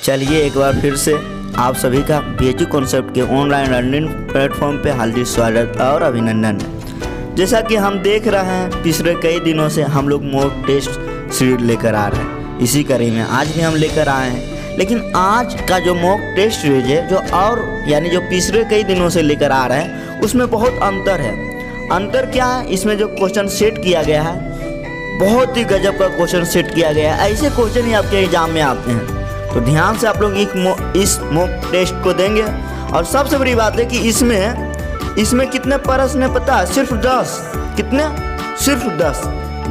चलिए एक बार फिर से आप सभी का बीएचयू कॉन्सेप्ट के ऑनलाइन लर्निंग प्लेटफॉर्म पे हार्दिक स्वागत और अभिनंदन है। जैसा कि हम देख रहे हैं पिछले कई दिनों से हम लोग मॉक टेस्ट सीरीज लेकर आ रहे हैं। इसी कड़ी में आज भी हम लेकर आए हैं, लेकिन आज का जो मॉक टेस्ट सीरीज है जो जो पिछले कई दिनों से लेकर आ रहे हैं उसमें बहुत अंतर है। अंतर क्या है? इसमें जो क्वेश्चन सेट किया गया है बहुत ही गजब का क्वेश्चन सेट किया गया है। ऐसे क्वेश्चन ही आपके एग्जाम में आते हैं, तो ध्यान से आप लोग इस मॉक टेस्ट को देंगे। और सबसे बड़ी बात है कि इसमें कितने प्रश्न है पता है? सिर्फ 10। कितने? सिर्फ 10।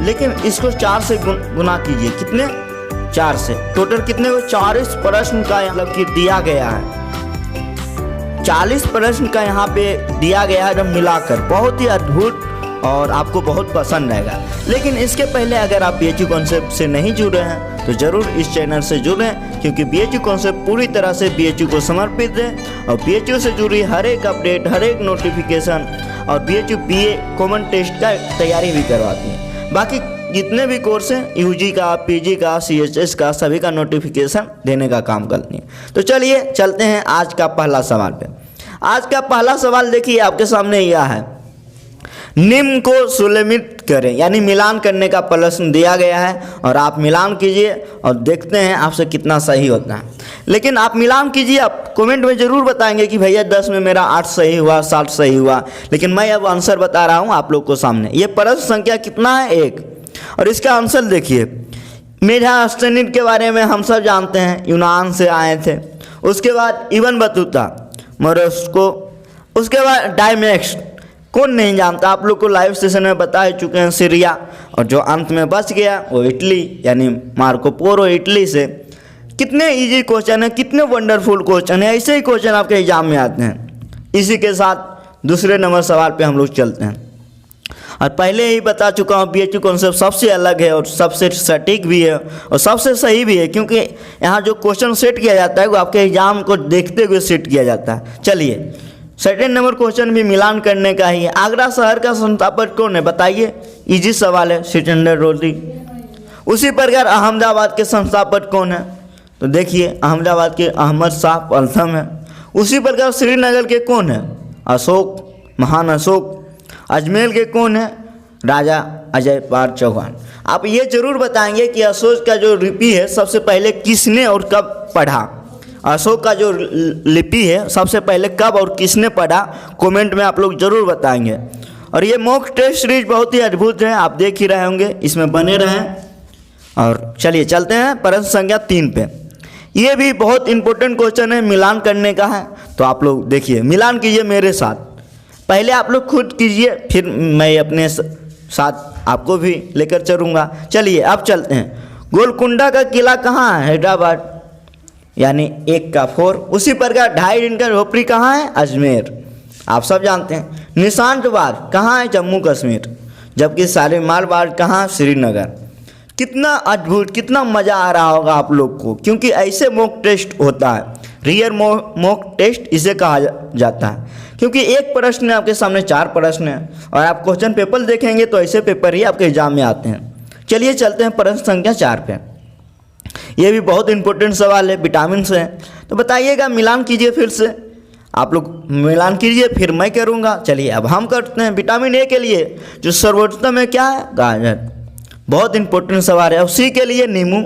लेकिन इसको 4 से गुना कीजिए। कितने? 4 से। टोटल कितने को? 40 प्रश्न का मतलब कि दिया गया है। 40 प्रश्न का यहाँ पे दिया गया है जब मिलाकर। बहुत ही अद्भुत और आपको बहुत पसंद आएगा। लेकिन इसके पहले अगर आप बीएचयू कॉन्सेप्ट से नहीं जुड़े हैं तो ज़रूर इस चैनल से जुड़ें, क्योंकि बीएचयू कॉन्सेप्ट पूरी तरह से बीएचयू को समर्पित है और बीएचयू से जुड़ी हर एक अपडेट, हर एक नोटिफिकेशन और बीएचयू बीए कॉमन टेस्ट का तैयारी भी करवाती है। बाकी जितने भी कोर्स हैं यूजी का, पीजी का, सीएचएस का, सभी का नोटिफिकेशन देने का काम करती है। तो चलिए चलते हैं आज का पहला सवाल पे। आज का पहला सवाल देखिए आपके सामने यह है, निम्न को सुलमित करें, यानी मिलान करने का प्रश्न दिया गया है और आप मिलान कीजिए और देखते हैं आपसे कितना सही होता है। लेकिन आप मिलान कीजिए, आप कमेंट में ज़रूर बताएंगे कि भैया 10 में मेरा 8 सही हुआ, 7 सही हुआ। लेकिन मैं अब आंसर बता रहा हूँ आप लोग को सामने। ये प्रश्न संख्या कितना है? 1। और इसका आंसर देखिए। मेगास्थनीड के बारे में हम सब जानते हैं, यूनान से आए थे। उसके बाद इबन बतूता, मोरस्को। उसके बाद डायमेक्स, कौन नहीं जानता, आप लोग को लाइव सेशन में बता ही चुके हैं, सीरिया। और जो अंत में बच गया वो इटली, यानी मार्को पोलो इटली से। कितने इजी क्वेश्चन है, कितने वंडरफुल क्वेश्चन है। ऐसे ही क्वेश्चन आपके एग्जाम में आते हैं। इसी के साथ दूसरे नंबर सवाल पे हम लोग चलते हैं। और पहले ही बता चुका हूँ बीएचयू कॉन्सेप्ट सबसे अलग है और सबसे सटीक भी है और सबसे सही भी है, क्योंकि यहाँ जो क्वेश्चन सेट किया जाता है वो आपके एग्जाम को देखते हुए सेट किया जाता है। चलिए सेकंड नंबर क्वेश्चन भी मिलान करने का ही है। आगरा शहर का संस्थापक कौन है बताइए? इजी सवाल है, सिकंदर लोदी। उसी प्रकार अहमदाबाद के संस्थापक कौन है? तो देखिए अहमदाबाद के अहमद शाह प्रथम है। उसी प्रकार श्रीनगर के कौन है? अशोक, महान अशोक। अजमेर के कौन है? राजा अजय पाल चौहान। आप ये जरूर बताएंगे कि अशोक का जो लिपि है सबसे पहले किसने और कब पढ़ा? अशोक का जो लिपि है सबसे पहले कब और किसने पढ़ा? कमेंट में आप लोग जरूर बताएंगे। और ये मॉक टेस्ट सीरीज बहुत ही अद्भुत है, आप देख ही रहे होंगे, इसमें बने रहें। और चलिए चलते हैं प्रश्न संख्या 3 पे। ये भी बहुत इंपॉर्टेंट क्वेश्चन है, मिलान करने का है। तो आप लोग देखिए, मिलान कीजिए मेरे साथ। पहले आप लोग खुद कीजिए, फिर मैं अपने साथ आपको भी लेकर चलूँगा। चलिए अब चलते हैं। गोलकुंडा का किला कहाँ है? हैदराबाद, यानी 1 का 4। उसी प्रकार 2.5 दिन का झोपड़ी कहाँ है? अजमेर, आप सब जानते हैं। निशांत बाग कहाँ है? जम्मू कश्मीर। जबकि शालीमार बाग कहाँ? श्रीनगर। कितना अद्भुत, कितना मज़ा आ रहा होगा आप लोग को, क्योंकि ऐसे मॉक टेस्ट होता है। रियल मॉक टेस्ट इसे कहा जाता है, क्योंकि एक प्रश्न आपके सामने 4 प्रश्न है और आप क्वेश्चन पेपर देखेंगे तो ऐसे पेपर ही आपके एग्जाम में आते हैं। चलिए चलते हैं प्रश्न संख्या 4 पे। ये भी बहुत इंपॉर्टेंट सवाल है, विटामिन से है। तो बताइएगा, मिलान कीजिए फिर से। आप लोग मिलान कीजिए, फिर मैं करूँगा। चलिए अब हम करते हैं। विटामिन ए के लिए जो सर्वोत्तम है क्या है? गाजर, बहुत इंपॉर्टेंट सवाल है। और सी के लिए नींबू,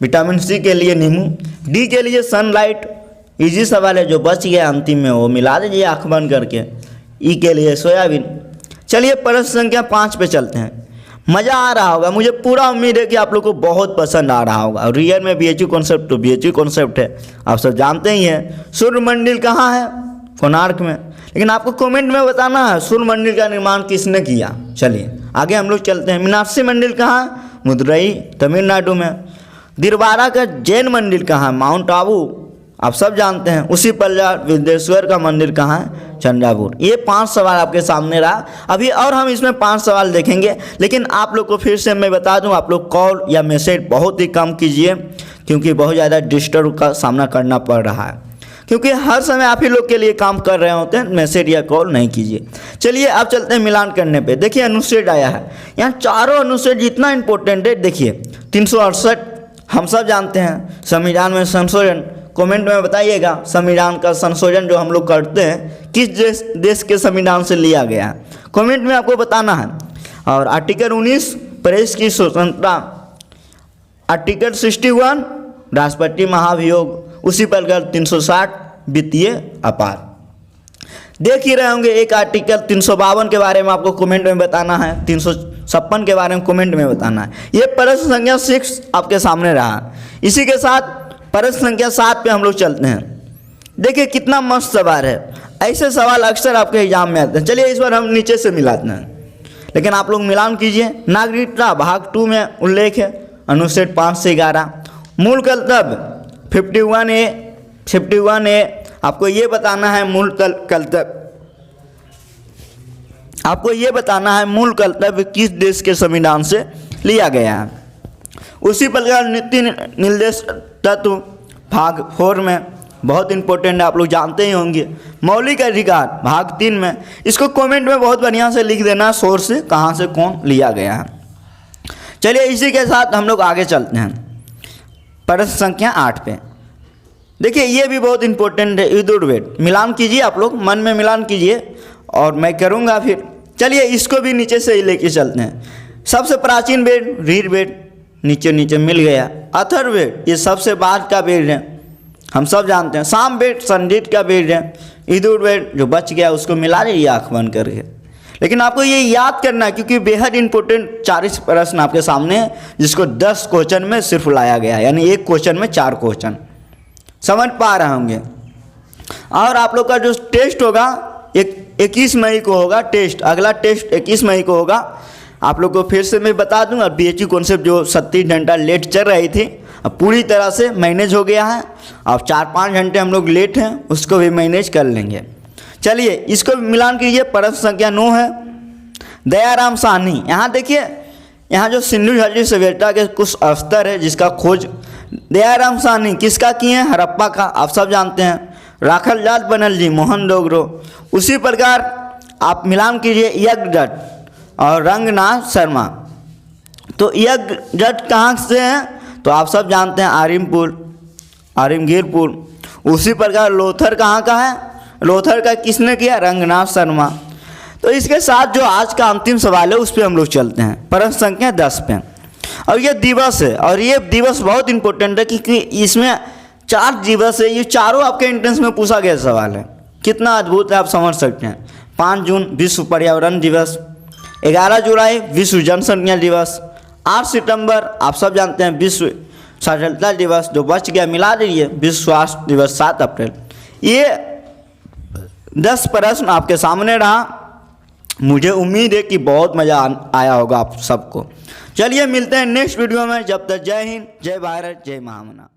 विटामिन सी के लिए नींबू। डी के लिए सनलाइट, इजी सवाल है, जो बच गया अंतिम में वो मिला दीजिए आँख बंद करके। ई के लिए सोयाबीन। चलिए प्रश्न संख्या 5 पे चलते हैं। मज़ा आ रहा होगा, मुझे पूरा उम्मीद है कि आप लोग को बहुत पसंद आ रहा होगा। और रियल में बीएचयू कॉन्सेप्ट तो बीएचयू कॉन्सेप्ट है, आप सब जानते ही हैं। सूर्य मंदिर कहाँ है? कोणार्क में। लेकिन आपको कमेंट में बताना है सूर्य मंदिर का निर्माण किसने किया। चलिए आगे हम लोग चलते हैं। मीनाक्षी मंदिर कहाँ है? मदुरई, तमिलनाडु में। दिलवारा का जैन मंदिर कहाँ है? माउंट आबू, आप सब जानते हैं। उसी प्रकार विदेश्वर का मंदिर कहाँ है? चंद्रापुर। ये 5 सवाल आपके सामने रहा। अभी और हम इसमें 5 सवाल देखेंगे, लेकिन आप लोग को फिर से मैं बता दूं, आप लोग कॉल या मैसेज बहुत ही कम कीजिए, क्योंकि बहुत ज़्यादा डिस्टर्ब का सामना करना पड़ रहा है, क्योंकि हर समय आप ही लोग के लिए काम कर रहे होते हैं। मैसेज या कॉल नहीं कीजिए। चलिए अब चलते हैं मिलान करने पे। देखिए अनुच्छेद आया है, यहाँ चारों अनुच्छेद जितना इंपॉर्टेंट है। देखिए 368 हम सब जानते हैं संविधान में संशोधन, कमेंट में बताइएगा संविधान का संशोधन जो हम लोग करते हैं किस देश के संविधान से लिया गया है, कमेंट में आपको बताना है। और आर्टिकल 19 प्रेस की स्वतंत्रता, आर्टिकल 61 राष्ट्रपति महाभियोग, उसी प्रकार 360 वित्तीय अपराध। देख ही रहे होंगे एक आर्टिकल 352 के बारे में आपको कमेंट में बताना है, 356 के बारे में कमेंट में बताना है। ये प्रश्न संख्या 6 आपके सामने रहा। इसी के साथ प्रश्न संख्या 7 पे हम लोग चलते हैं। देखिए कितना मस्त सवाल है, ऐसे सवाल अक्सर आपके एग्जाम में आते हैं। चलिए इस बार हम नीचे से मिलाते हैं, लेकिन आप लोग मिलान कीजिए। नागरिकता भाग 2 में उल्लेख है अनुच्छेद 5 से 11। मूल कर्तव्य 51A आपको ये बताना है मूल कर्तव्य, आपको ये बताना है मूल कर्तव्य किस देश के संविधान से लिया गया है। उसी प्रकार नीति निर्देश तत्व भाग 4 में बहुत इंपॉर्टेंट है, आप लोग जानते ही होंगे। मौलिक अधिकार भाग 3 में, इसको कमेंट में बहुत बढ़िया से लिख देना सोर्स से कहाँ से कौन लिया गया है। चलिए इसी के साथ हम लोग आगे चलते हैं प्रश्न संख्या 8 पे। देखिए ये भी बहुत इंपॉर्टेंट है, ईदुर्वेद। मिलान कीजिए, आप लोग मन में मिलान कीजिए और मैं करूँगा फिर। चलिए इसको भी नीचे से ही लेके चलते हैं। सबसे प्राचीन वेद ऋग्वेद, नीचे नीचे मिल गया। अथर्ववेद ये सबसे बाद का वेद है, हम सब जानते हैं। सामवेद संगीत का वेद है। यजुर्वेद जो बच गया उसको मिला लीजिए आँख बंद करके। लेकिन आपको ये याद करना है क्योंकि बेहद इंपॉर्टेंट 40 प्रश्न आपके सामने है, जिसको 10 क्वेश्चन में सिर्फ लाया गया है, यानी एक क्वेश्चन में 4 क्वेश्चन। समझ पा रहे होंगे। और आप लोग का जो टेस्ट होगा 21 मई को होगा टेस्ट, अगला टेस्ट 21 मई को होगा। आप लोग को फिर से मैं बता दूंगा बीएचयू कॉन्सेप्ट जो 37 घंटा लेट चल रही थी अब पूरी तरह से मैनेज हो गया है। अब 4-5 घंटे हम लोग लेट हैं, उसको भी मैनेज कर लेंगे। चलिए इसको मिलान कीजिए। प्रश्न संख्या 9 है दयाराम साहनी। यहाँ देखिए, यहाँ जो सिंधु घाटी सभ्यता के कुछ स्तर है जिसका खोज दयाराम साहनी किसका किए हैं, हड़प्पा का, आप सब जानते हैं। राखल लाल बनर्जी, मोहन डोगरो। उसी प्रकार आप मिलान कीजिए यज्ञदत्त और रंगनाथ शर्मा। तो यज्ञदत्त कहाँ से हैं तो आप सब जानते हैं आरिमगीरपुर। उसी प्रकार लोथर कहाँ का है, लोथर का किसने किया, रंगनाथ शर्मा। तो इसके साथ जो आज का अंतिम सवाल है उस पर हम लोग चलते हैं प्रश्न संख्या 10 पे। और ये दिवस है, और ये दिवस बहुत इंपॉर्टेंट है क्योंकि इसमें 4 दिवस है। ये चारों आपके एंट्रेंस में पूछा गया सवाल है। कितना अद्भुत है आप समझ सकते हैं। 5 जून विश्व पर्यावरण दिवस, 11 जुलाई विश्व जनसंख्या दिवस, 8 सितंबर आप सब जानते हैं विश्व साक्षरता दिवस, जो बच गया मिला दीजिए विश्व स्वास्थ्य दिवस 7 अप्रैल। ये 10 प्रश्न आपके सामने रहा। मुझे उम्मीद है कि बहुत मज़ा आया होगा आप सबको। चलिए मिलते हैं नेक्स्ट वीडियो में। जब तक जय हिंद, जय भारत, जय महामना।